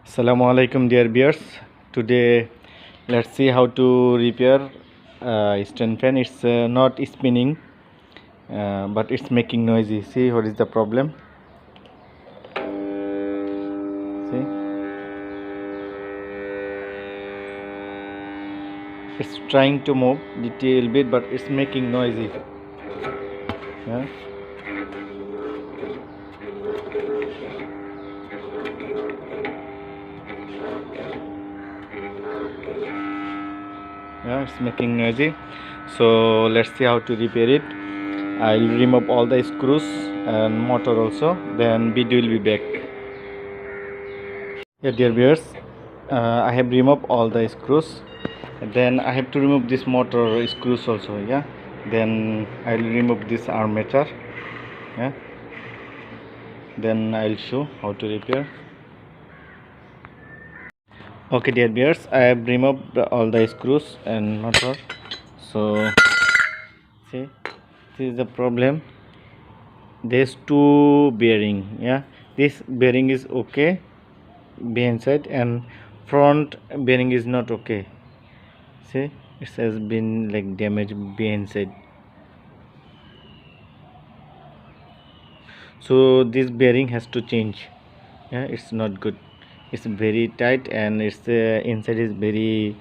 Assalamu alaikum dear viewers. Today let's see how to repair stand fan. It's not spinning but it's making noisy. See what is the problem? See, it's trying to move little bit but it's making noisy. Yeah. Yeah, it's making noisy. So let's see how to repair it. I'll remove all the screws and motor also, then video will be back. Yeah, dear viewers, I have removed all the screws, then I have to remove this motor screws also. Yeah, then I'll remove this armature. Yeah, then I'll show how to repair. Okay dear viewers, I have removed all the screws and motor. So see, this is the problem. There's two bearing. Yeah, this bearing is okay behind side and front bearing is not okay. See, it has been like damaged behind side. So this bearing has to change. Yeah, it's not good. It's very tight and its inside is very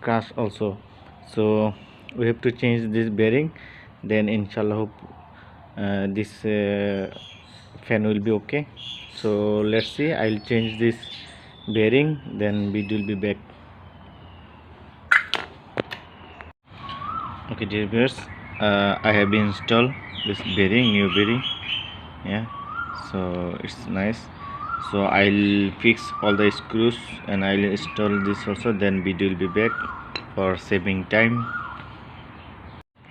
crushed also. So we have to change this bearing, then inshallah hope this fan will be okay. So let's see, I'll change this bearing, then we will be back. Okay dear viewers, I have installed this bearing, new bearing. Yeah, so it's nice. So I'll fix all the screws and I'll install this also, then we will be back for saving time.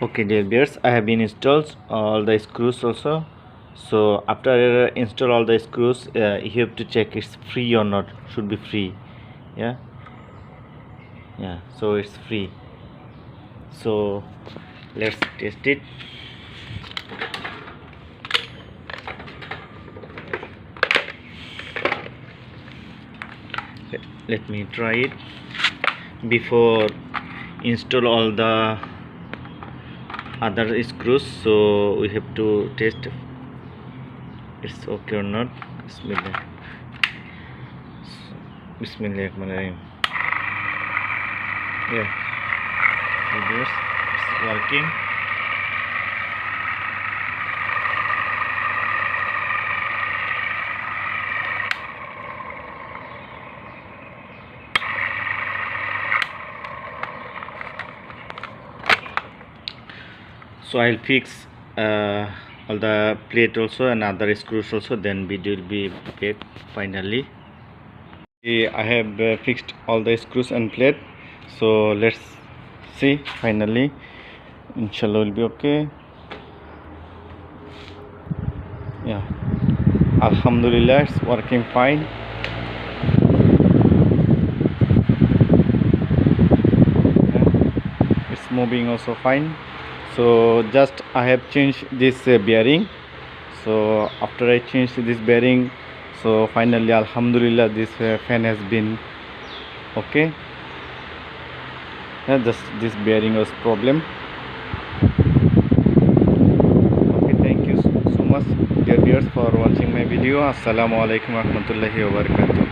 Okay dear viewers, I have been installed all the screws also. So after install all the screws, you have to check it's free or not. Should be free. Yeah, so it's free. So let's test it. Let me try it before install all the other screws. So we have to test it's okay or not. Bismillah. Bismillahirrahmanirrahim. Yeah, it's working. So I'll fix all the plate also and other screws also, then video will be back finally. I have fixed all the screws and plate, so let's see finally. Inshallah will be okay. Yeah, alhamdulillah, it's working fine. Yeah, it's moving also fine. So just I have changed this bearing. So after I changed this bearing, so finally alhamdulillah this fan has been okay. Yeah, just this bearing was problem. Okay, thank you so much dear viewers for watching my video. Assalamu alaikum warahmatullahi wabarakatuh.